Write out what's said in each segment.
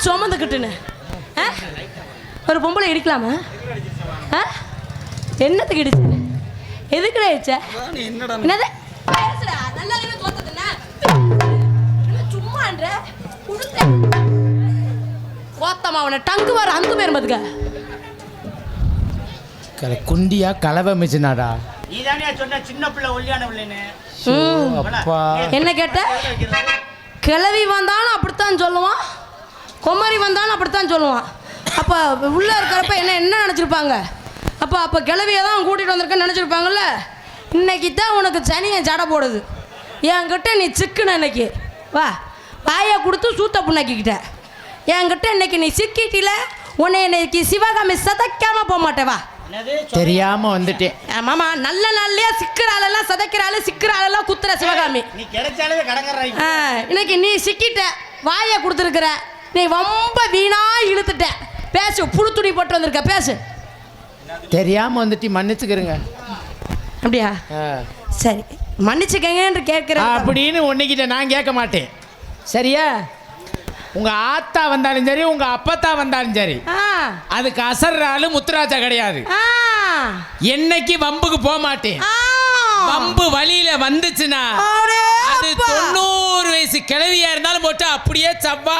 சுமந்துக்கிட்டுன்னு ஒரு பொம்பளை இடிக்கலாமா? என்னத்துக்கு இடிச்சு? எதுக்குடா இடிச்ச? என்னது சும்மான்ற கோத்தமா அவனை டங்கு வர அந்த பேர் மதுக்க குண்டியா கலவை மிச்சினாடா. சின்ன பிள்ளை ஒல்லியான பிள்ளைன்னு என்ன கேட்ட? கிளவி வந்தாலும் அப்படித்தான் சொல்லுவான், குமரி வந்தாலும் அப்படித்தான் சொல்லுவான். அப்போ உள்ளே இருக்கிறப்ப என்ன நினச்சிருப்பாங்க? அப்போ கிளவியை தான் கூட்டிகிட்டு வந்திருக்கேன்னு நினச்சிருப்பாங்கல்ல. இன்னைக்கு தான் உனக்கு சனியை ஜடை போடுது. என்கிட்ட நீ சிக்குன இன்னைக்கு வா வாயை கொடுத்து சூத்த புண்ணாக்கிக்கிட்ட. என்கிட்ட இன்னைக்கு நீ சிக்கிட்டில உன்னை இன்னைக்கு சிவகாமி சதைக்காம போக மாட்டே. வா தெரியாம வந்துட்டேன் மாமா. நல்ல நாள்லயே சிக்கிற ஆளெல்லாம் சதைக்கிற ஆளு, சிக்கிற ஆளெல்லாம் குத்துற சிவகாமி. நீ கிடைச்சாலே கடங்கறாய். இன்னைக்கு நீ சிக்கிட்ட, வாயை கொடுத்துருக்குற, நீ ரொம்ப வீணா இழுத்துட்ட. பேசு, புழு துணி போட்டு வந்திருக்க, பேசு. தெரியாம வந்துட்டு மன்னிச்சுக்கிறேங்க. அப்படியா? சரி மன்னிச்சுக்கங்கன்னு கேட்குறேன் அப்படின்னு உன்னைக்கிட்ட நான் கேட்க மாட்டேன், சரியா? உங்க ஆத்தா வந்தாலும் சரி, உங்க அப்பத்தா வந்தாலும் சரி, அதுக்கு அசர்றாலு முத்துராஜா கிடையாது. என்னைக்கு வம்புக்கு போக மாட்டேன். வம்பு வழியில வந்துச்சுன்னா அது 90 வயசு கிழவியா இருந்தாலும் போட்டு அப்படியே சவ்வா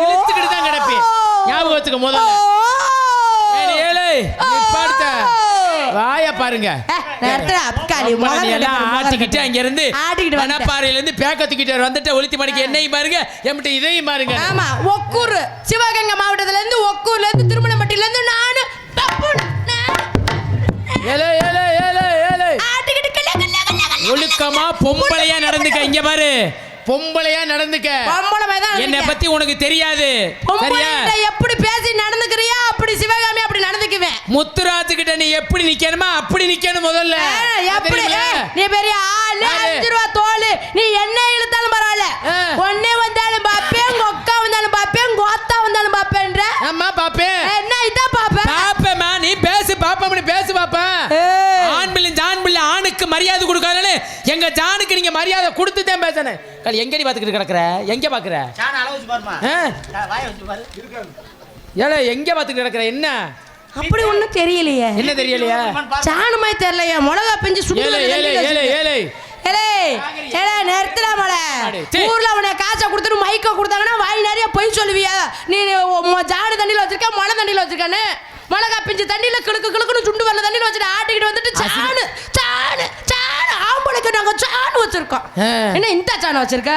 இழுத்துக்கிட்டு தான் கிடப்பேன். ஞாபகம் வச்சுக்க. முதல்ல வாய பாருங்க. ஆட்டிக்கிட்டு அங்க இருந்து மணப்பாறையில இருந்து பேக்கத்துக்கிட்டு வந்துட்டு ஒளித்தி மணிக்கு என்னையும் பாருங்க, எம்பிட்டு இதையும் பாருங்க. ஆமா, ஒக்கூர் சிவகங்கை மாவட்டத்துல இருந்து, ஒக்கூர்ல இருந்து, திருமணப்பட்டியில இருந்து நானு ஒழுக்கமா பொம்பளையா நடந்துக்க. இங்க பாரு, பொம்பளையா நடந்துக்க. என்னை பத்தி உனக்கு தெரியாது, சரியா? எப்படி பேசி நடந்துக்கிறியா அப்படி சிவகாமி அப்படி நடந்துக்குவேன். முத்துராஜு கிட்ட நீ எப்படி நிக்கணுமா அப்படி நிக்கணும். முதல்ல எப்படி நீ பெரிய ஆளு, 5 ரூபா தோல், நீ என்ன இழுத்தாலும் பரவாயில்ல, ஒன்னே வந்தாலும் பாப்பேன், உங்க அக்கா வந்தாலும் பாப்பேன், உங்க அத்தா வந்தாலும் பாப்பேன்ற. ஆமா பாப்பேன். என்ன இதான் பாப்பேன்? பாப்பேமா, நீ பேசு பாப்பா, பேசு பாப்பா. ஆண் பிள்ளை ஜான் பிள்ளை ஆணுக்கு மரியாதை கொடுக்காதே. எங்க ஜானுக்கு நீங்க மரியாதை கொடுத்துதான் பேசணும். எங்கடி பாத்துக்கிட்டு கிடக்குற? எங்க பாக்குற? ஏல எங்க பாத்துக்கிட்டு கிடக்குற? என்ன அப்படி ஒண்ணும் தெரியலையே. என்ன தெரியலையா? சாணுமாய் தெரியலையா? மிளகா பெஞ்சு சுடுல. ஊர்ல உன காசை கொடுத்துட்டு மைக்க கொடுத்தாங்கன்னா வாய் நிறைய பொய் சொல்லுவியா? நீ ஜாடு தண்ணியில வச்சிருக்க, மழை தண்ணியில வச்சிருக்கானு, மிளகா பிஞ்சு தண்ணியில கிழக்கு கிழக்குன்னு சுண்டு வரல தண்ணியில வச்சுட்டு ஆட்டிக்கிட்டு வந்துட்டு சாணு சாணு சாணு ஆம்பளைக்கு நாங்க சாணு வச்சிருக்கோம். என்ன இந்த சாணு வச்சிருக்க?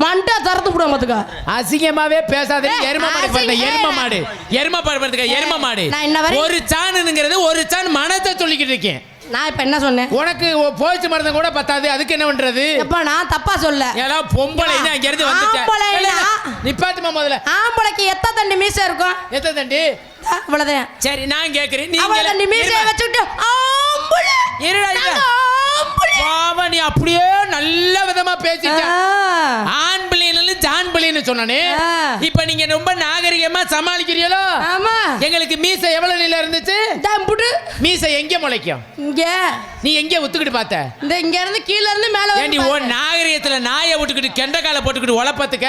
மண்டை திறந்து விடுவோம் பாத்துக்க. அசிங்கமாவே பேசாதே. எரும மாடு பாருங்க, எரும மாடு, எரும பாடு பாருங்க, எரும மாடு. ஒரு சாணுங்கிறது ஒரு சாண் மனத்தை சொல்லிக்கிட்டு இருக்கேன். நான் இப்ப என்ன சொன்னேன்? உனக்கு போயிச்சு மருந்து கூட பத்தாது, அதுக்கு என்ன பண்றது? அப்ப நான் தப்பா சொல்ல. எல்லாம் பொம்பளைனா இங்க இருந்து வந்துட்டேன். நிப்பாத்துமா முதல்ல. ஆம்பளைக்கு எத்த தண்டி மீசை இருக்கும்? எத்த தண்டி? அவ்வளவுதான். சரி நான் கேக்குறேன், நீ தண்டி மீசை வச்சுட்டு ஆம்பளை இருடா. பாவா நீ அப்படியே நல்ல விதமா பேசிட்ட. ஆண் பிள்ளைன்னு ஜான் பிள்ளைன்னு சொன்னானே. இப்ப நீங்க ரொம்ப நாகரிகமா சமாளிக்கிறீங்களோ? ஆமா. எங்களுக்கு மீசை எவ்வளவு நில இருந்துச்சு? மீசை எங்க முளைக்கும்? இங்க. நீ எங்க ஒத்துக்கிட்டு பார்த்த? இந்த இங்க இருந்து கீழ இருந்து மேல. ஏண்டி ஓ நாகரிகத்துல நாயை விட்டுக்கிட்டு கெண்டக்கால போட்டுக்கிட்டு உலப்பத்துக்க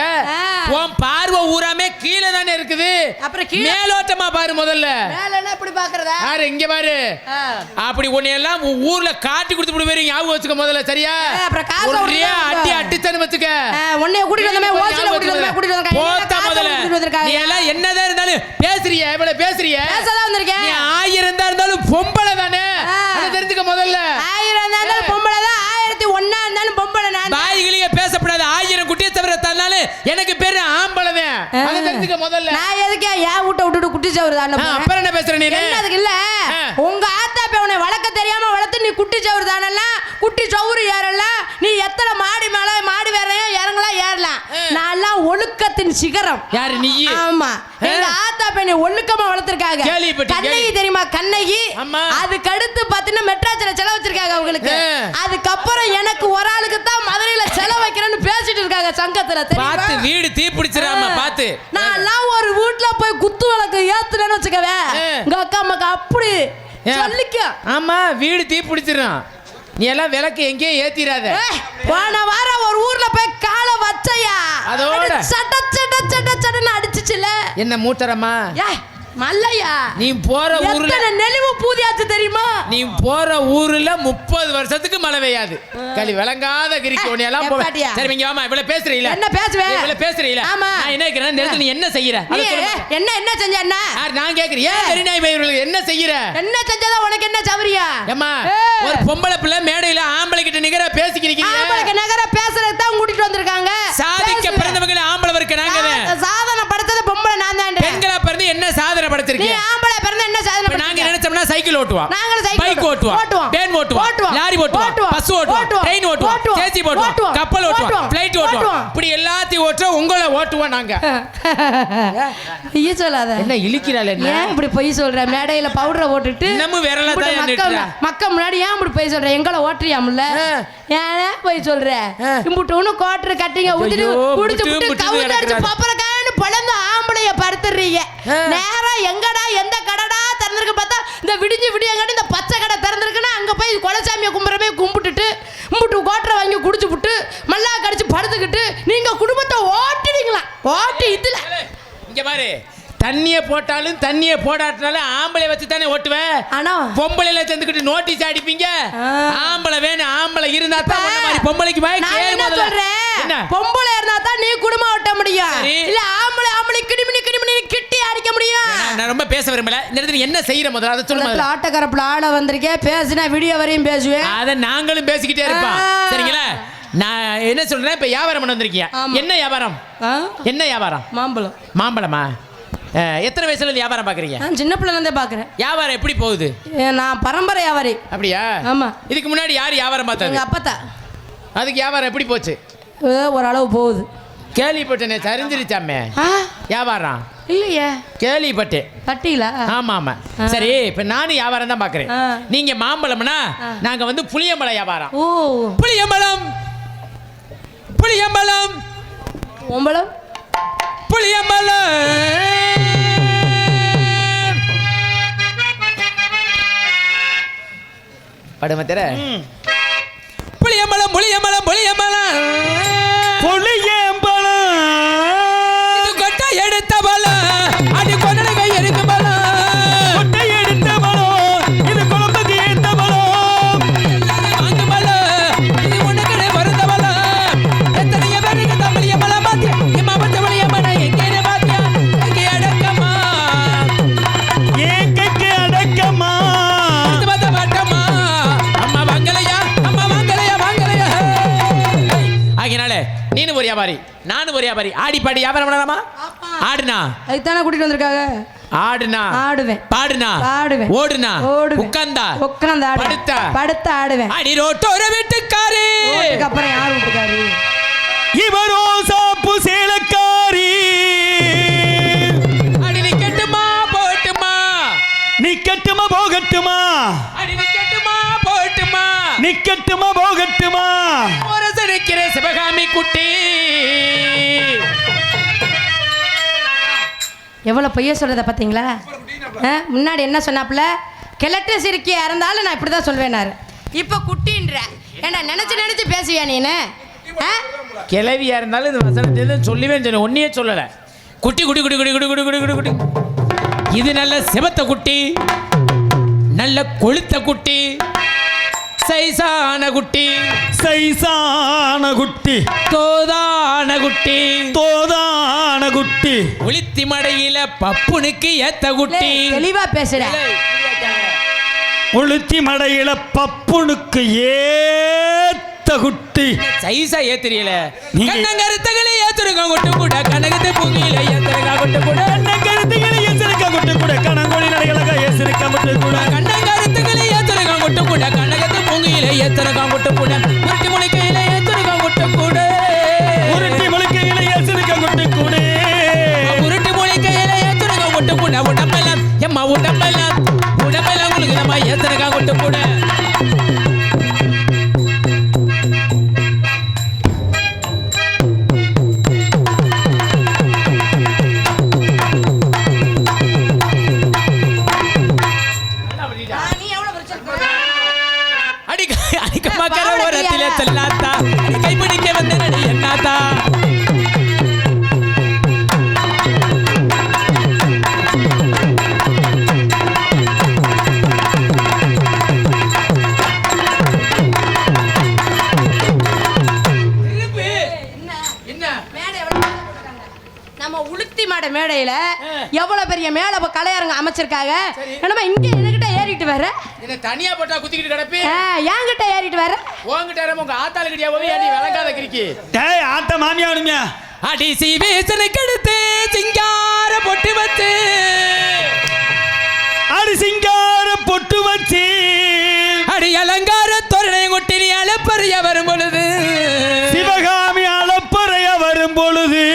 உன் பார்வை ஊராமே கீழ தானே இருக்குது. அப்புறம் கீழ மேலோட்டமா பாரு. முதல்ல மேல என்ன இப்படி பாக்குறதா? யாரு இங்க பாரு. அப்படி உன்னை எல்லாம் ஊர்ல காட்டி கொடுத்து விடுவீங்க. ஞாபகம் வச்சுக்க முதல்ல, சரியா? அப்புறம் காசு ஒரே அடி அடிச்சன்னு வச்சுக்க. உன்னை கூட்டிட்டு வந்தமே ஓசில கூட்டிட்டு வந்தமே. போத்த முதல்ல. நீ எல்லாம் என்னதான் இருந்தாலும் பேசுறிய, எவ்வளவு பேசுறிய? பேசலாம் வந்திருக்கேன். நீ 1000 இருந்தாலும் பொம்பளை தானே, அதை தெரிஞ்சுக்க முதல்ல. 1000 இருந்தாலும் பொம்பளை தான், 1001 இருந்தாலும் பொம்பளை நான். பாய்களிய பேசப்படாத. 1000 குட்டியை தவிர தன்னாலும் எனக்கு பேரு ஆம்பளை தான், அதை தெரிஞ்சுக்க முதல்ல. நான் எதுக்கு ஏன் வீட்டை விட்டுட்டு குட்டி சவறு தானே? அப்புறம் என்ன பேசுற நீ? அதுக்கு இல்ல, உங்க ஆத்தா இப்ப உன்னை வளர்க்க தெரியாம வளர்த்து நீ குட்டி சவறு தானல்ல, குட்டி சவுறு ஏறல. நீ எத்தனை மாடி மேல மாடி வேறையும் இறங்கலாம் ஏறலாம். நான் ஒழுக்கத்தின் சிகரம். யாரு நீ? ஆமா, எங்க ஆத்தா பெண்ணை ஒழுக்கமா வளர்த்திருக்காங்க. கண்ணகி தெரியுமா? கண்ணகி. அதுக்கு அடுத்து பாத்தீங்கன்னா மெட்ராஸ்ல செலவு வச்சிருக்காங்க அவங்களுக்கு. அதுக்கப்புறம் எனக்கு ஒரு ஆளுக்கு தான் மதுரையில செலவு வைக்கிறேன்னு பேசிட்டு இருக்காங்க சங்கத்துல. பாத்து வீடு தீ பிடிச்சிராம பாத்து. நான் எல்லாம் ஒரு வீட்டுல போய் குத்து விளக்கு ஏத்துறேன்னு வச்சுக்கவே, உங்க அக்கா அம்மாக்கு அப்படி சொல்லிக்க. ஆமா, வீடு தீ பிடிச்சிரும். நீ எல்லாம் விளக்கு எங்கேயும் ஏத்திராத. போன வாரம் ஒரு ஊர்ல போய் காலை வச்சையா, அதோட சட்ட சட்ட சட்ட சட்டன்னு அடிச்சுச்சுல. என்ன மூத்தரமா மல்லையா? நீ போற ஊர்ல நெளிவு பூதியாச்சு தெரியுமா? நீ போற ஊர்ல 30 வருஷத்துக்கு மழை பெய்யாது. களி விளங்காத கிரிக்கோனி எல்லாம் போவ. சரி நீங்க வாமா, இவ்வளவு பேசுறீல. என்ன பேசுவேன்? இவ்வளவு பேசுறீல. நான் என்ன கேக்குறேன், நேத்து நீ என்ன செய்யற? என்ன என்ன செஞ்ச? என்ன நான் கேக்குறேன், ஏன் வெறிநாய் பையர்களுக்கு என்ன செய்யற? என்ன செஞ்சதா உனக்கு என்ன சவரியா? ஏம்மா, ஒரு பொம்பளை பிள்ளை மேடையில ஆம்பளை கிட்ட நிகர பேசிக்கிறீங்க. ஆம்பளைக்கு நிகர பேசுறதுக்கு தான் கூட்டிட்டு வந்திருக்காங்க. சாதிக்க பிறந்தவங்க ஆம்பளை வர்க்க நாங்க சாதனை படுத்தது பொம்பளை நான் தான். பெண்களா பிறந்து என்ன சாதனை படுத்திருக்கீங்க? நீ ஆம்பளை பிறந்து என்ன சாதனை படுத்த? நாங்க நினைச்சோம்னா சைக்கிள் ஓட்டுவோம், நாங்க சைக்கிள் பைக் ஓட்டுவோம், வேன் ஓட்டுவோம், லாரி ஓட்டுவோம், பஸ் ஓட்டுவோம், ட்ரெயின் ஓட்டுவோம், சேச்சி ஓட்டுவோம், கப்பல் ஓட்டுவோம், ஃளைட் ஓட்டுவோம். இப்படி எல்லாத்தையும் ஓட்டுறோம், உங்களை ஓட்டுவோம் நாங்க. பொய் சொல்லாத. என்ன இழுக்கிறாளே? ஏன் இப்படி பொய் சொல்ற? மேடையில பவுடரை ஓட்டுட்டு நம்ம விரல தான் மக்கள் முன்னாடி ஏன் இப்படி பொய் சொல்ற? எங்களை ஓட்டுறியாம்ல, ஏன் பொய் சொல்ற? இம்புட்டு ஒண்ணு கோட்டர் கட்டிங்க ஊத்திட்டு குடிச்சு விட்டு கவுண்ட் அடிச்சு பப்பரக்கான்னு பழந்து ஆம்பளைய படுத்துறீங்க. நேரா எங்கடா எந்த கடடா திறந்திருக்கு பார்த்தா இந்த விடியங்காட்டி இந்த பச்சை கடை திறந்திருக்குன்னா அங்க போய் குலசாமியை கும்புறமே கும்பிட்டுட்டு இம்புட்டு கோட்டரை வாங்கி குடிச்சு விட்டு மல்லா கடிச்சு படுத்துக்கிட்டு நீங்க குடும்பத்தை ஓட்டிடுங்களா? ஓட்டி இதுல இங்க பாரு, தண்ணியை போட்டாலும் தண்ணியை போடாட்டினாலும் ஆம்பளை வச்சு தானே ஓட்டுவேன். ஆனா பொம்பளையில சேர்ந்துக்கிட்டு நோட்டீஸ் அடிப்பீங்க. ஆம்பளை வேணும், ஆம்பளை இருந்தா தான் அந்த மாதிரி பொம்பளைக்கு போய் என்ன சொல்றேன்? பொம்பளை இருந்தா தான் நீ குடும்பம் ஓட்ட முடியும். இல்ல ஆம்பளை கிடிமினி கிட்டி அடிக்க முடியும். நான் ரொம்ப பேச விரும்பல. இந்த இடத்துல என்ன செய்யற முதல்ல அதை சொல்லுங்க. ஆட்டக்கரப்புல ஆட வந்திருக்கேன், பேசினா வீடியோ வரையும் பேசுவேன். அத நாங்களும் பேசிக்கிட்டே இருப்போம். சரிங்களா? நான் என்ன சொல்றேன், இப்ப வியாபாரம் பண்ண வந்திருக்கீங்க. என்ன வியாபாரம்? என்ன வியாபாரம்? மாம்பழம். மாம்பழமா? எத்தனை வயசுல வியாபாரம் பாக்குறீங்க? நான் சின்ன பிள்ளைல இருந்தே பாக்குறேன். வியாபாரம் எப்படி போகுது? நான் பரம்பரை வியாபாரி. அப்படியா? ஆமா. இதுக்கு முன்னாடி யார் வியாபாரம் பார்த்தது? எங்க அப்பத்தா. அதுக்கு வியாபாரம் எப்படி போச்சு? ஓரளவு போகுது. கேள்விப்பட்டேனே, சரிஞ்சிருச்சாமே வியாபாரம். இல்லையே, கேள்விப்பட்டேன். பட்டியலா? ஆமா ஆமா. சரி, இப்ப நானும் வியாபாரம் தான் பாக்குறேன். நீங்க மாம்பழம்னா நாங்க வந்து புளியம்பழம் வியாபாரம். ஓ, புளியம்பழம் புளியம்பழம் ஓம்பழம் புளியம்பழம். படும தெர புளியம்பழம் புளியம்பழம் புளியம்பழம் புளியம்பழம். இது கொட்டை எடுத்த பழம், அடி கொண்டை கை எடுக்க பழம். கொட்டை எடுத்த பழம், இது குழம்புக்கு ஏத்த பழம். வாங்கு பழம், இது உனக்கு வருந்த பழம். எத்தனைய பேருக்கு தமிழிய பழம் பாத்தியா? இம்மா பச்ச புளியம்பழம் எங்கே பாத்தியா? எங்கே அடக்கமா, ஏங்கைக்கு அடக்கமா, பட்டமா. அம்மா வாங்கலையா, அம்மா வாங்கலையா, வாங்கலையா. ஆகினால நீனு ஒரு வியாபாரி, நானும் ஒரு வியாபாரி. ஆடி பாடி வியாபாரம் பண்ணலாமா? ஆடுனா அதுதானே கூட்டிட்டு வந்திருக்காங்க. ஆடுனா ஆடுவேன், பாடுனா ஆடுவேன், ஓடுனா ஓடுவேன், உட்கார்ந்தா உட்கார்ந்தா படுத்தா ஆடுவேன். அடி ரோட்டோர வீட்டுக்காரி, அதுக்கு அப்புறம் யார் வீட்டுக்காரி? இவரோ சாப்பு சேலக்காரி. அடி நிக்கட்டுமா போட்டுமா, நிக்கட்டுமா போகட்டுமா, அடி நிக்கட்டுமா போட்டுமா, நிக்கட்டுமா போகட்டுமா. ஒரு நிக்கிற சிவகாமி குட்டி. எவ்வளவு பொய்ய சொல்றத பாத்தீங்களா? முன்னாடி என்ன சொன்னாப்புல, கிழட்டு சிரிக்கியா இருந்தாலும் நான் இப்படிதான் சொல்வேனாரு. இப்ப குட்டின்ற ஏண்டா நினைச்சு பேசுவியா நீனு? கிளவியா இருந்தாலும் இந்த வசனத்தை சொல்லவே சொன்ன ஒன்னையே சொல்லல. குட்டி குட்டி குட்டி குட்டி குட்டி குட்டி குட்டி குட்டி குட்டி. இது நல்ல சிவத்த குட்டி, நல்ல கொளுத்த குட்டி, சைசான குட்டி, சைசான குட்டி, தோதான குட்டி, தோதான குட்டி, உளித்தி மடையில பப்புனுக்கு ஏத்த குட்டி. தெளிவா பேசுற. உளுத்தி மடையில பப்புனுக்கு ஏத்த குட்டி. சைஸா ஏத்துறீல. கண்ணங்கருத்தகளை ஏத்துறங்க கொட்டு கூட, கனகத்தை பூங்கில ஏத்துறங்க கொட்டு கூட, கண்ணங்கருத்தகளை ஏத்துறங்க கொட்டு கூட, கனங்கோலி நடைகளக ஏத்துறங்க கொட்டு கூட, கண்ணங்கருத்தகளை ஏத்துறங்க கொட்டு கூட, கனகத்தை பூங்கில ஏத்துறங்க கொட்டு கூட, உருட்டி முளைக்கையில ஏத்துறங்க கொட்டு கூட, உருட்டி முளைக்கையில ஏத்துறங்க கொட்டு கூட, உருட்டி முளைக்கையில ஏத்துறங்க கொட்டு கூட. உடம்பெல்லாம் எம்மா உடம்பெல்லாம் உடம்பெல்லாம் உங்களுக்கு நம்ம ஏத்துறங்க கொட்டு கூட. செல்லாத்தா கைப்பிடிக்க வந்த நடி என்னாத்தா நம்ம உளுத்தி மாட மேடையில எவ்வளவு பெரிய மேல கலையரங்க அமைச்சிருக்காங்க. என்னமா இங்க என்கிட்ட ஏறிட்டு வர? என்ன தனியா போட்டா குத்திக்கிட்டு கிடப்பி? என்கிட்ட ஏறிட்டு வர? உன்கிட்ட ஏறமா உங்க ஆத்தால கிட்டியா போய் நீ விளங்காத கிறுக்கி. டேய் ஆத்த மாமியா வருங்க. அடி சீவேசனை கெடுத்து சிங்கார பொட்டு வச்சு அடி சிங்கார பொட்டு வச்சு அடி அலங்கார தோரணை கொட்டி நீ அலப்பறைய வரும் பொழுது சிவகாமி அலப்பறைய வரும் பொழுது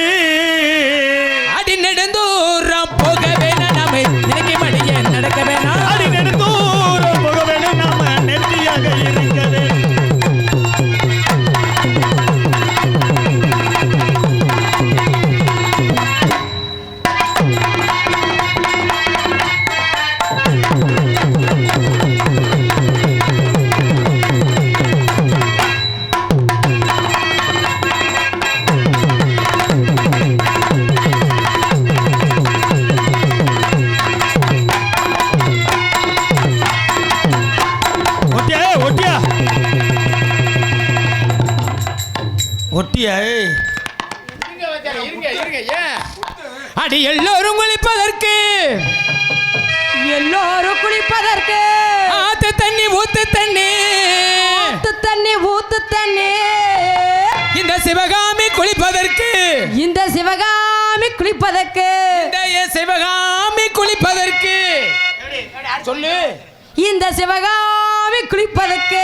அடி நெடுந்தூரம் போக வேணாம் நாம நினைக்க மடிய நடக்க வேணாம் அடி நெடுந்தூரம் போக வேணும் நாம நெத்தியாக இருக்க வேண்டும். அடி எல்லோரும் குளிப்பதற்கு எல்லோரும் குளிப்பதற்கு ஆத்து தண்ணி ஊத்து தண்ணி ஊத்து தண்ணி ஊத்து தண்ணி இந்த சிவகாமி குளிப்பதற்கு இந்த சிவகாமி குளிப்பதற்கு இந்த சிவகாமி குளிப்பதற்கு சொல்லு இந்த சிவகாமி குளிப்பதற்கு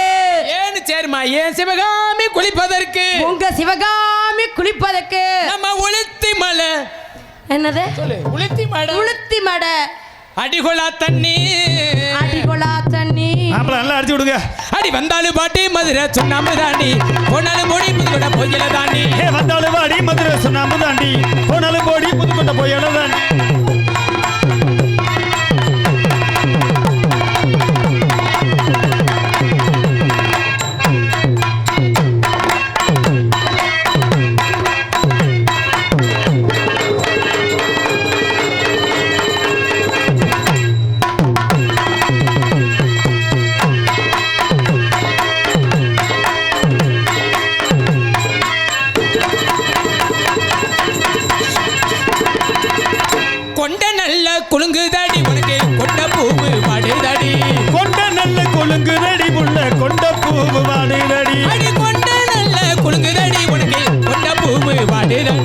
ஏன்னு சரிமா ஏன் சிவகாமி குளிப்பதற்கு உங்க சிவகாமி குளிப்பதற்கு நம்ம உளுத்தி மலை என்னது சொல்லு உளுத்தி மடை உளுத்தி மடை அடிகொலா தண்ணி அடிகொலா தண்ணி அப்ப நல்லா அடிச்சு விடுங்க. அடி வந்தாலும் பாட்டி மதுரை சுண்ணாம்பு தாண்டி போனாலும் போடி புதுக்கோட்டை போயில தாண்டி வந்தாலும் வாடி மதுரை சுண்ணாம்பு தாண்டி போனாலும் போடி புதுக்கோட்டை போயில தாண்டி கொண்ட நல்ல குலுங்குதடி உனக்கு கொண்ட பூவு வாடுதடி கொண்ட நல்ல கொழுங்குதடி புள்ள கொண்ட பூவு வாடுதடி அடி கொண்ட நல்ல குலுங்குதடி உனக்கு கொண்ட பூவு வாடுதடி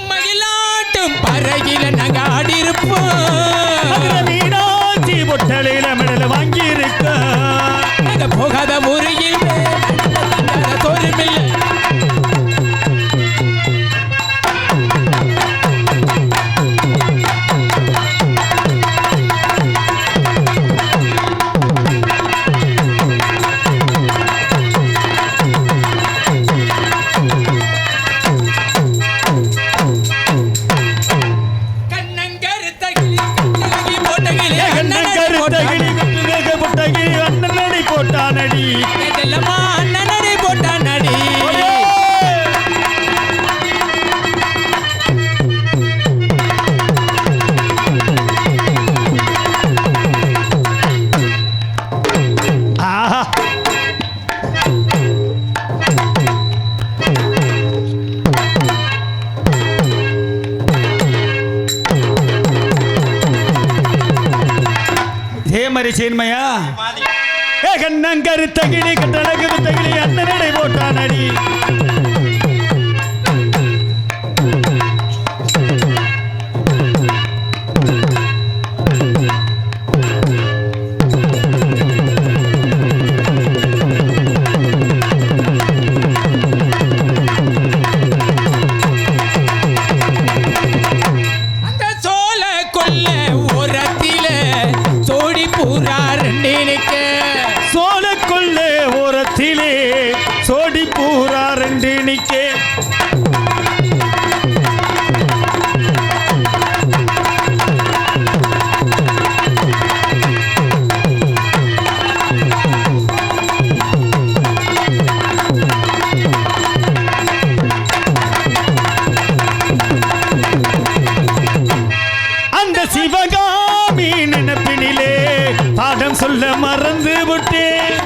மயிலாட்டும் பறகில நாங்க ஆடி இருப்போம் மீனாட்சி பொட்டலையில மெடல வாங்கி இருக்க நாங்க போகாத ஊரில் தோறுமில்லை போட்டானடி அண்ணனடி போட்டானடி ஆஹா இதே மாதிரி செய்யணுமையா கண்ணங்கரு தகிழி கட்டழகு தகிழி அண்ணனடை போட்டானடி அந்த சோழ கொல்ல ஓரத்தில சோடி பூரா ரெண்டினுக்கு சோழ கொல்ல ஓரத்திலே சோழ மணிக்கே சிவகாமி நினைப்பினிலே பாடம் சொல்ல மறந்து விட்டேன்.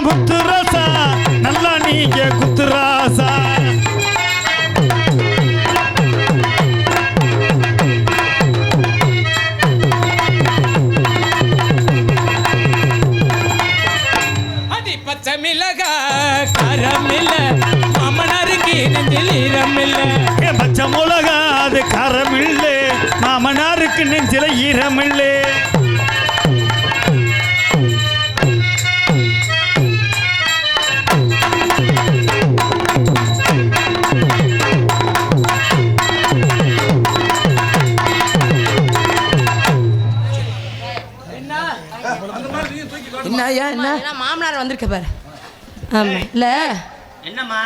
முத்துராசா நல்லா நீங்க குத்துராசா அடி பச்சை மிளகா காரமில்ல மாமனாருக்கு நெஞ்சில் ஈரமில்ல பச்சை மிளகா அது காரமில்லை மாமனாருக்கு நெஞ்சில ஈரமில்லை மாமனார் வந்திருக்க பாரு. ஆமா இல்ல என்னம்மா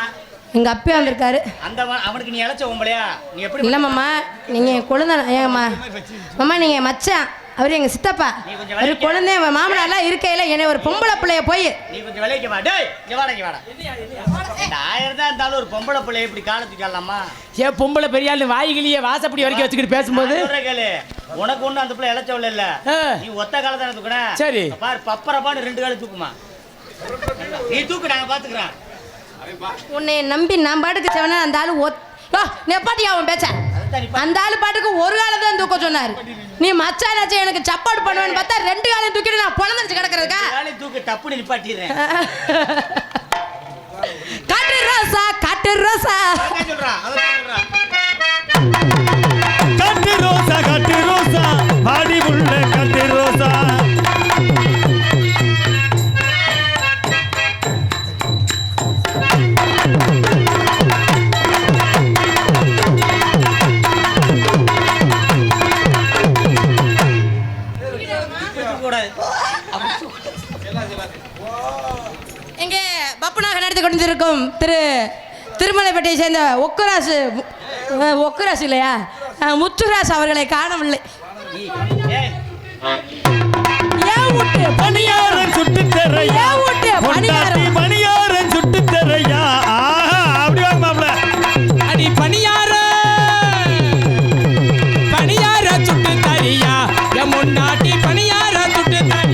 எங்க அப்பா வந்திருக்காரு. அந்த அவனுக்கு நீ இழைச்ச உம்பளையா நீ எப்படி இல்ல மாமா நீங்க குழந்தை ஏமா மாமா நீங்க மச்சான் அவரு எங்க சித்தப்பா ஒரு குழந்தை மாமனார்லாம் இருக்கையில என்னை ஒரு பொம்பளை பிள்ளைய போய் நீ கொஞ்சம் விலைக்கு வா. டேய் இங்க வாடா இங்க வாடா. இந்த 1000 தான் இருந்தாலும் ஒரு பொம்பளை பிள்ளைய இப்படி காலத்துக்கு ஆடலாமா? ஏன் பொம்பளை பெரியாள் வாய்கிலேயே வாசப்படி வரைக்கும் வச்சுக்கிட்டு பேசும்போது கேளு உனக்கு ஒண்ணு அந்த பிள்ளை இழைச்சவள இல்ல நீ ஒத்த காலத்தை தூக்குற. சரி பாரு பப்பரப்பான்னு 2 கால தூக்குமா. நீ தூக்கு நாங்க பாத்துக்கிறோம். உன்னை நம்பி நான் பாட்டுக்கு செவனா அந்த ஆளு நெப்பாட்டியா அவன் பேச்ச அந்த ஆளு பாட்டுக்கு ஒரு காலம் தான் தூக்க சொன்னாரு. நீ மச்சானாச்சு எனக்கு சப்பாடு பண்ணுவேன்னு பார்த்தா 2 காலையும் தூக்கிட்டு நான் பொழந்துச்சு கிடக்குறதுக்கா தூக்கு டப்புன்னு நிப்பாட்டிடுறேன். காட்டு ரோசா காட்டு ரோசா காட்டு ரோசா காட்டு ரோசா பாடி உள்ள காட்டு ரோசா எங்கே பப்புனாக நடத்தி கொண்டிருக்கும் திருமலைப்பட்டியை சேர்ந்த ஒக்குராசு இல்லையா முத்துராசு அவர்களை காணவில்லை. பணியாரன் சுட்டு தரையா பணியாரன் சுட்டு தரையா அப்படி வாங்க மாப்ள அடி பணியார சுட்டு தரியா என் முன்னாடி பணியார சுட்டு தரி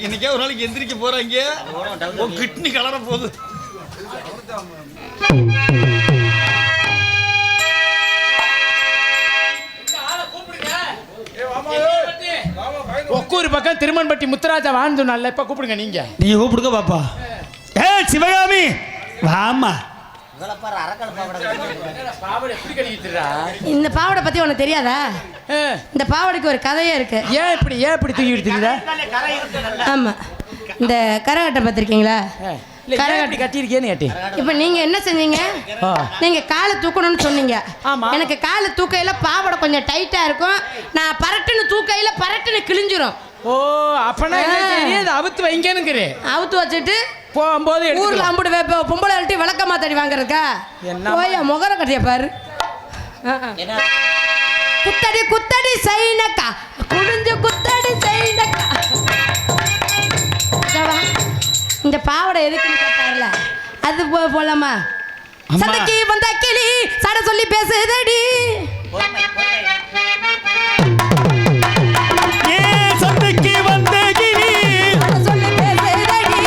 இன்னைக்கே ஒரு நாளைக்கு எந்திரிக்க போறாங்க கிட்னி கலர போகுது. ஒக்கூர் பக்கம் திருமன்பட்டி முத்துராஜா வாழ்ந்து நல்ல இப்ப கூப்பிடுங்க நீங்க கூப்பிடுங்க பாப்பா. சிவகாமி வாமா. இந்த பாவடை பத்தி உனக்கு தெரியாதா? இந்த பாவடைக்கு ஒரு கதையே இருக்கு. ஏன் இப்படி தூக்கி எடுத்துக்கிற? ஆமா இந்த கரகட்டை பார்த்திருக்கீங்களா? கரகட்டி கட்டியிருக்கேன்னு கேட்டி. இப்ப நீங்க என்ன செஞ்சீங்க? நீங்க காலை தூக்கணும்னு சொன்னீங்க. எனக்கு காலை தூக்கையில பாவடை கொஞ்சம் டைட்டா இருக்கும். நான் பரட்டுன்னு தூக்கையில பரட்டுன்னு கிழிஞ்சிரும். ஓ அப்பனா அவுத்து வைங்கன்னு அவுத்து வச்சுட்டு போகும்போது ஊர்ல அம்புடு பொம்பளை அழுட்டி விளக்கமா தடி வாங்குறதுக்கா போய் முகர கட்டிய பாரு. குத்தடி குத்தடி சைனக்கா குடிஞ்சு குத்தடி சைனக்கா. இந்த பாவடை எதுக்குன்னு கேட்டார்ல அது போலாமா? சண்டைக்கு வந்த கிளி சட சொல்லி பேசுதடி சண்டைக்கு வந்த கிளி சொல்லி பேசுதடி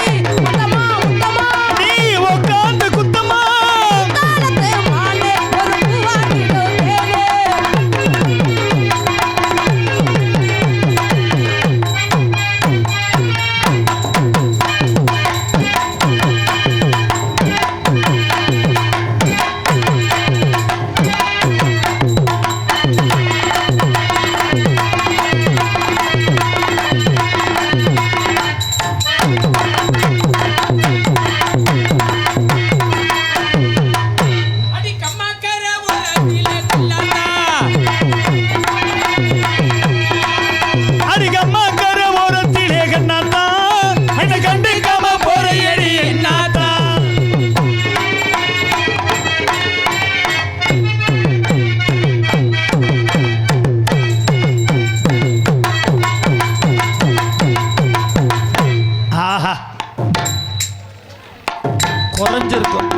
குறைஞ்சிருக்கும்.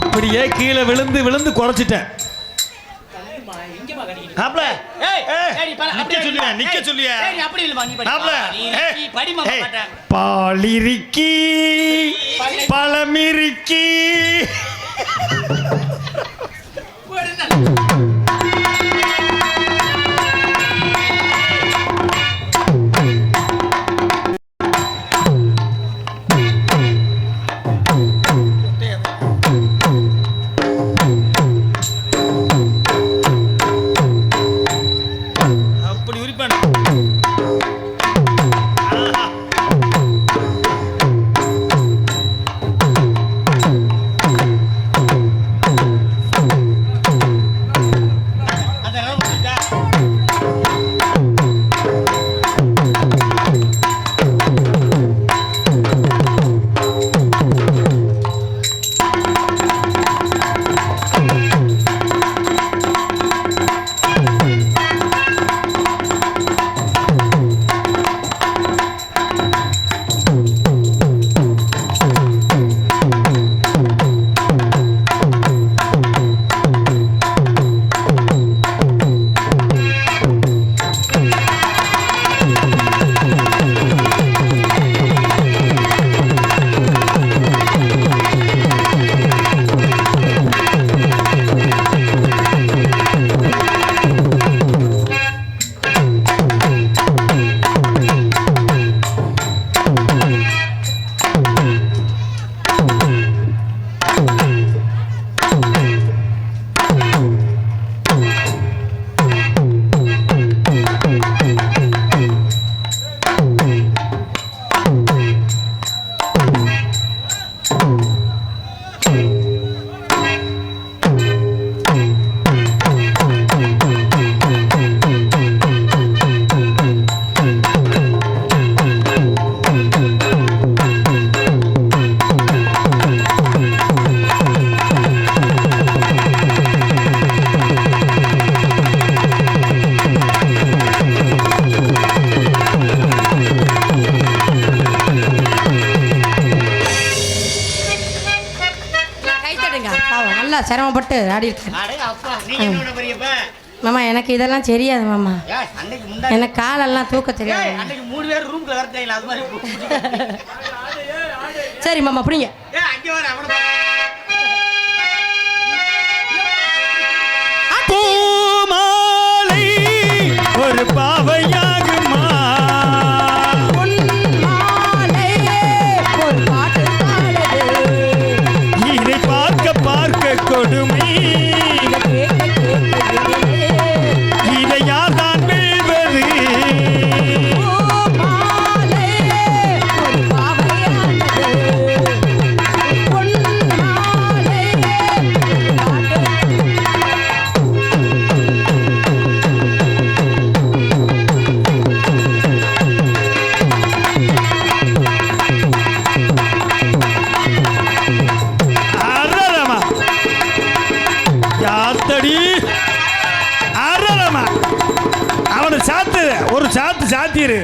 இப்படியே கீழே விழுந்து விழுந்து குறைச்சிட்டேன். மாப்ள, ஏய், ஏய், ஏய், நீ பா- நிக்க அப்படியே சொல்லியா, இல்ல. நிக்க ஏய், சொல்லியா. ஏய், நீ அப்படி இல்லம்மா, நீ படி. மாப்ள, நீ படிம்மா, ஏய், பாட்ட. பாலிருக்கி பழமிருக்கி. அப்படி உரிப்பான அந்த நிலைமை புரியுதா? கைத்தடுங்க பாவம் நல்லா சிரமப்பட்டு ஆடி இருக்காரு. அடே அப்பா, நீங்க என்ன பண்ண போறீங்க இப்ப? மாமா எனக்கு இதெல்லாம் தெரியாது மாமா. ஏய், அன்னைக்கு முன்னாடி எனக்கு காலெல்லாம் தூக்க தெரியாது. ஏய், அன்னைக்கு 3 பேர் ரூம்ல வரட்டீங்களா, அது மாதிரி. சரி மாமா அப்படிங்க. ஏய், அங்க வர அவன பாரு. பூமாலை ஒரு பாவையாகுமா, ஒரு பாட்டு பாடுது. இதை பார்க்க பார்க்க கொடுமை, இதை கேட்க கேட்குது. இதை யார்தான் வெல்வது. பூமாலை ஒரு பாவையானது. பொன்மாலை ஒரு பாட்டு. அரரமா யாத்தடி அரரமா, அவனை சாத்து, ஒரு சாத்து சாத்திரு.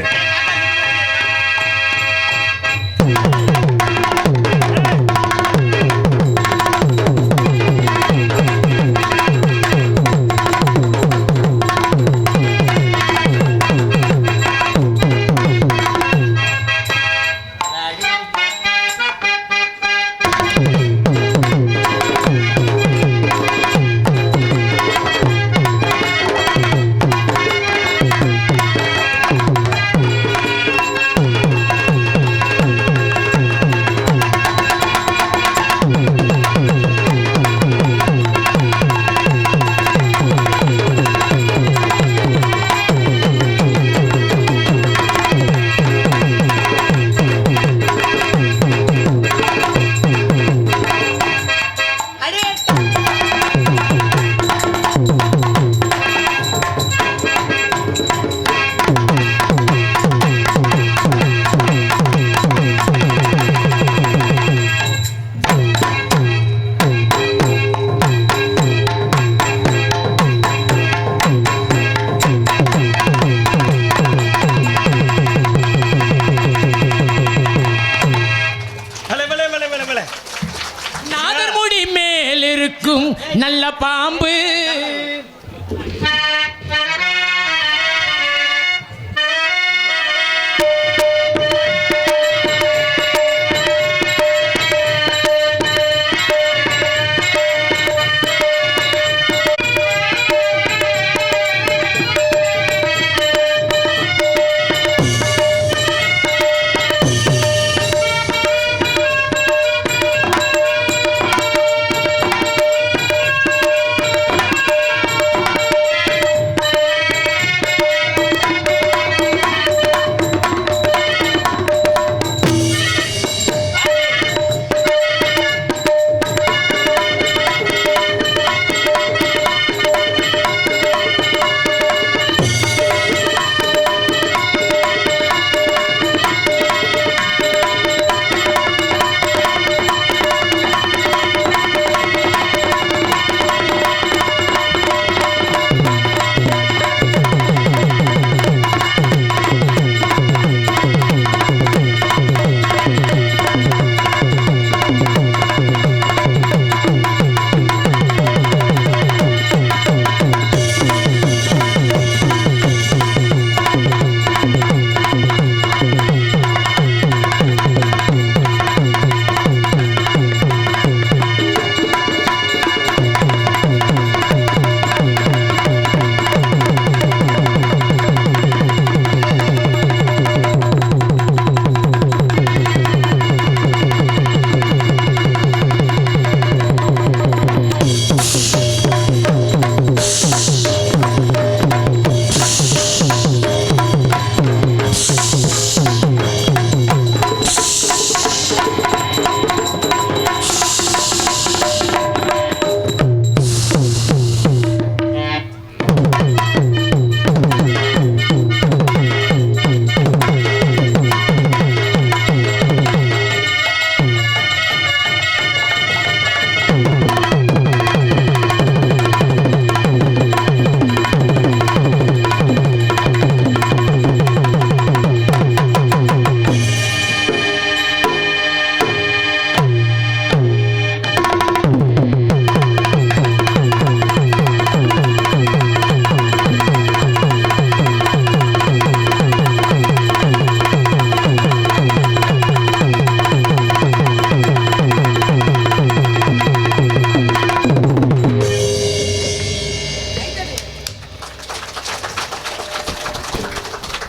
நல்ல பாம்பு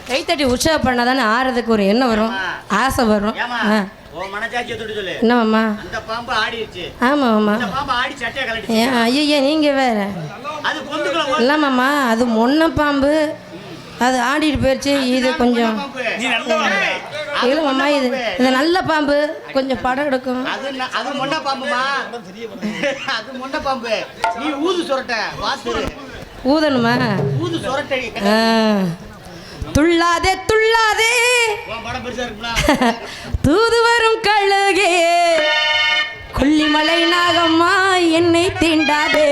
கைத்தட்டி உற்சாகம் பண்ணால் தானே ஆறதுக்கு ஒரு எண்ணம் வரும், ஆசை வரும். என்னம்மா? அந்த பாம்பு ஆடிடுச்சு. ஆமாம்மா. அந்த பாம்பு ஆடி சட்டையை கழட்டி. ஐயா நீங்கள் வேற அது பொந்துக்குள்ள இல்லைம்மாம்மா, அது மொன்ன பாம்பு, அது ஆடிட்டு போயிடுச்சு. இது கொஞ்சம் இல்லைம்மா, இது நல்ல பாம்பு, கொஞ்சம் படம் எடுக்கும். அது மொன்ன பாம்புமா, அது மொன்ன பாம்பு. நீ ஊது சொரட்ட வாத்து ஊதணுமா? ஊது சொரட்டடி. துள்ளாதே துள்ளாதே தூது வரும் கழுகே, கொல்லிமலை நாகம்மா என்னை தீண்டாதே.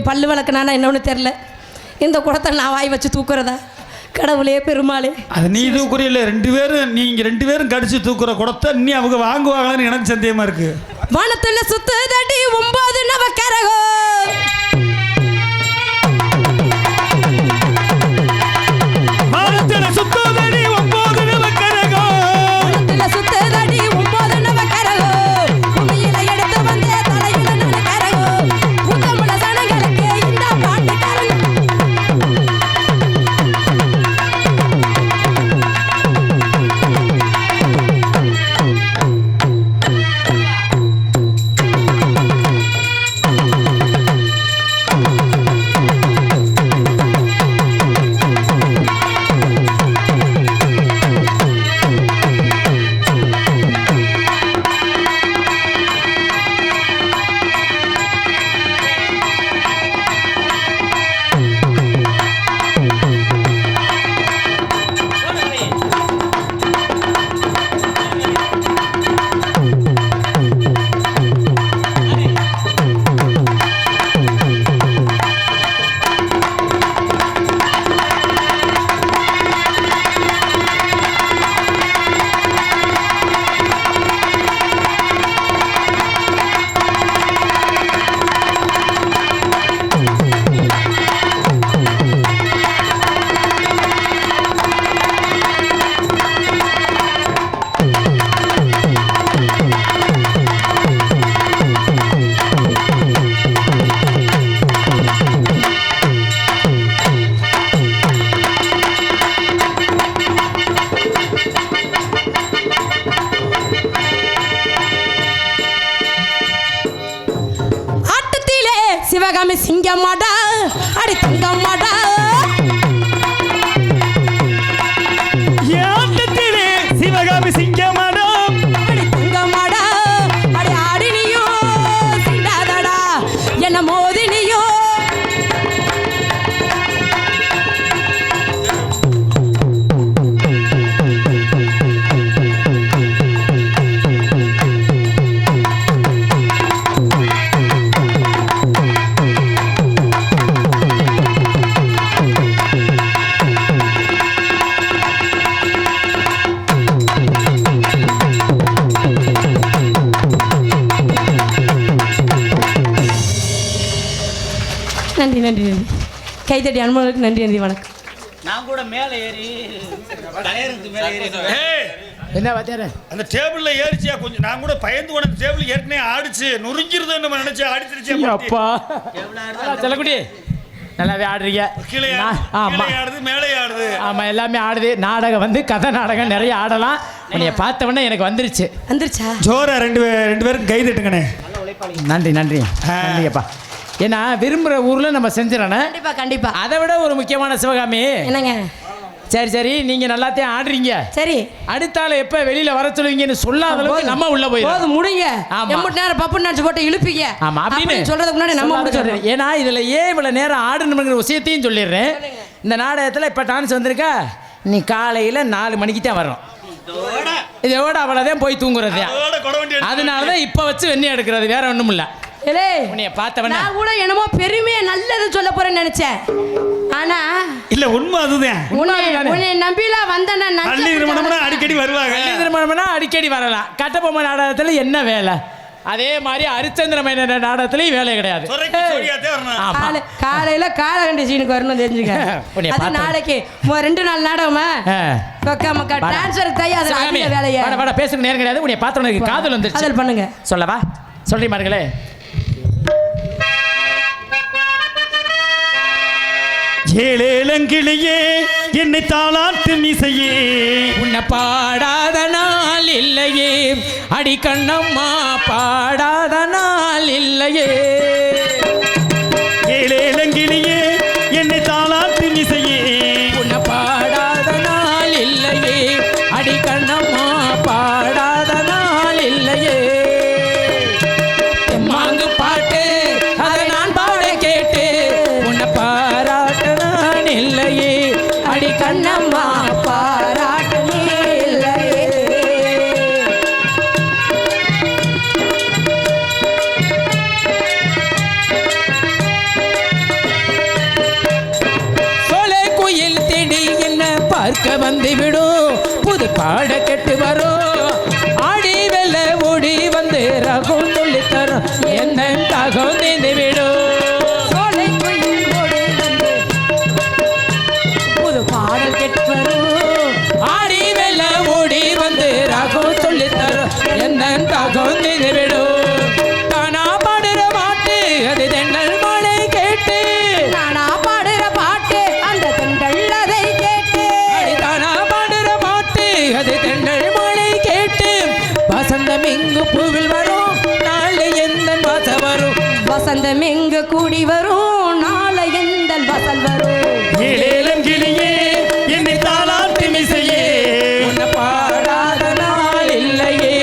பல்லு விளக்குனா என்னன்னு தெரில, இந்த குடத்தை நான் வாய் வச்சு தூக்குறதா? கடவுளே பெருமாளே, அது நீ தூக்குறியில்ல, நீங்கள் ரெண்டு பேரும் கடிச்சு தூக்குற குடத்தை நீ அவங்க வாங்குவாங்கன்னு எனக்கு சந்தேகமா இருக்கு. வானத்துல சுத்துதடி 9 நவக்கரகம், வானத்துல சுத்துதடி 9 நவக்கரகம், வானத்துல சுத்துதடி 9 நவக்கரகம், உண்மையில எடுத்து வந்தே தலையில நனக்கரகம், உத்தமல சனங்களுக்கு இந்த பாட்டுக்காரங்க. சிவகாமி சிங்கமாடா அடி தங்கமாடா ஆட்டத்திலே சிவகாமி சிங்கமாடா அடி தங்கமாடா அடி ஆடினியோ சிண்டாதடா என்ன மோதினியோ நன்றி நன்றி நன்றி கைத்தட்டி அனுமதிக்கு நன்றி நன்றி வணக்கம். நான் கூட மேலே ஏறி டயருக்கு மேலே ஏறி என்ன வாத்தியார அந்த டேபிள்ல ஏறிச்சியா கொஞ்சம் நான் கூட பயந்து போன டேபிள் ஏற்கனவே ஆடிச்சு நுறுங்கிருதுன்னு நம்ம நினைச்சு ஆடிச்சிருச்சு அப்பா செல்லக்குடி நல்லாவே ஆடுறீங்க. கீழே ஆமா ஆடுது மேலே ஆடுது. ஆமா எல்லாமே ஆடுது. நாடகம் வந்து கதை நாடகம் நிறைய ஆடலாம். உன்னைய பார்த்த உடனே எனக்கு வந்துருச்சா ஜோரா ரெண்டு பேரும் கை தட்டுங்கண்ணே. நன்றி நன்றி நன்றிப்பா. ஏன்னா விரும்புகிற ஊரில் நம்ம செஞ்சிடணும். கண்டிப்பா கண்டிப்பா. அதை விட ஒரு முக்கியமான சிவகாமி என்னங்க சரி சரி நீங்கள் நல்லாத்தையும் ஆடுறீங்க. சரி அடுத்தால எப்போ வெளியில் வர சொல்லுவீங்கன்னு சொல்லாத அளவுக்கு நம்ம உள்ள போய் முடிங்க. எம்பட்டு நேரம் பப்பு நினச்சி போட்டு இழுப்பீங்க. ஆமாம் அப்படின்னு சொல்கிறதுக்கு முன்னாடி நம்ம முடிச்சிடுறோம். ஏன்னா இதில் ஏன் இவ்வளோ நேரம் ஆடணுங்கிற விஷயத்தையும் சொல்லிடுறேன். இந்த நாடகத்தில் இப்போ டான்ஸ் வந்திருக்கா நீ காலையில் 4 மணிக்கு தான் வரும். இதோட அவ்வளோதான் போய் தூங்குறது. அதனால தான் இப்போ வச்சு வெண்ணி எடுக்கிறது வேற ஒன்றும் இல்லை. நான் கூட என்னமோ பெருமையா நல்லது சொல்ல போறேன்னு நினைச்சேன். ஆனா இல்ல உண்மை அதுதான். உன்னை நம்பிலாம் வந்தேன்னா அடிக்கடி வருவாங்க. திருமணம்னா அடிக்கடி வரலாம். கட்டபொம்மை நாடகத்துல என்ன வேலை? அதே மாதிரி ஹரிச்சந்திர மேனன் நாடகத்திலயும் வேலை கிடையாது. காலையில காலகண்டி சீனுக்கு வரணும் தெரிஞ்சுக்க. அது நாளைக்கு 2 நாள் நாடகமா டிரான்ஸ்ஃபர் தயார் வேலையை பேசுங்க நேரம் கிடையாது. உன்னை பார்த்தவனுக்கு காதல் வந்துருச்சு. பண்ணுங்க சொல்லவா சொல்றீ மார்களே. ஏழேலங்கிளியே என்னை தாளாட்டும் இசையே உன்னை பாடாத நாள் இல்லையே அடி கண்ணம்மா பாடாத நாள் இல்லையே. ஏழேலங்கிளியே என்னை தாளாட்டும் இசையே உன்னை பாடாத நாள் இல்லையே அடி கண்ணம்மா பாடாத நாள் இல்லையே. எம்மாங்கு பாட்டு அதை நான் பாட கேட்டு உன்னை பாராட்ட நான் இல்லையே அடி கண்ணம்மா பாராட்ட இல்லையே. சோலை குயில் தேடி என்ன பார்க்க வந்து விடும் புது பாட கெட்டு வரும் ஆடி வெள்ள ஓடி வந்து ரகம் சொல்லி தரும் என்ன தகம் நீந்து விடும். சோலை குயில் ஓடி வந்து புது பாடல் கெட்டு வரும் ஆடி வெள்ள ஓடி வந்து ரகம் சொல்லி தரும் என்ன தகம் நீந்து விடும். தானா பாடுற பாட்டு அது தென்னல் மழை கேட்டு நானா பாடுற பாட்டு அந்த தென்றல் அதை கேட்டு தானா பாடுற பாட்டு அது தென்னல் மழை கேட்டு வசந்தம் இங்கு பூவில் வரும் நாளை எந்த வாச வரும். வசந்தம் எங்கு கூடி வரும் நாளை எந்த வசல் வரும். ஏழேலங்கிளியே என்னை தாளாட்டும் இசையே உன்னை பாடாத நாள் இல்லையே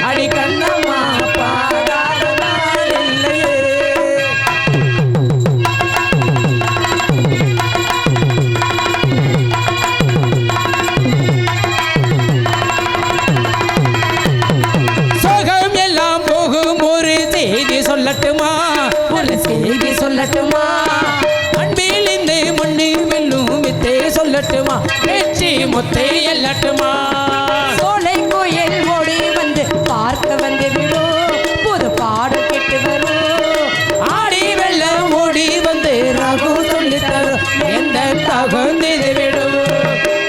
அடி கண்ணம்மா பாடாத நாள் இல்லையே. சோகம் எல்லாம் போகும் ஒரு செய்தி சொல்லட்டுமா ஒரு செய்தி சொல்லட்டுமா அன்பில் இந்த மண்ணு வெல்லும் வித்தே சொல்லட்டுமா வெற்றி முத்தை எல்லட்டுமா. சோலை கோயில் ஓடி வந்து பார்க்க வந்து விடும் புது பாடல் கெட்டு வரும் ஆடி வெள்ளம் ஓடி வந்து ரகு சொல்லி தரும் எந்த தகுந்தது விடும்.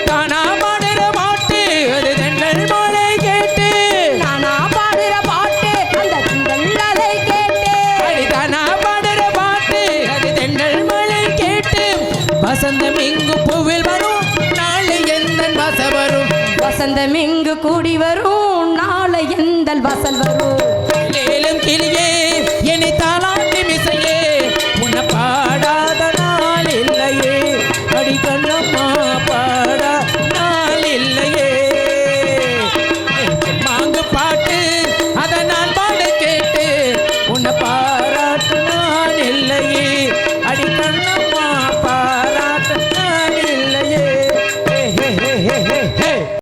தானா பாடுற பாட்டு அது தென்னல் மழை கேட்டு நானா பாடுற பாட்டு அந்த தென்றல் அதை கேட்டு தானா பாடுற பாட்டு அது தென்னல் மழை கேட்டு வசந்தம் இங்கு பூவில் வரும் நாளை எந்த வாச வரும். வசந்தம் எங்கு கூடி வரும் நாளை எந்த வசல் வரும்.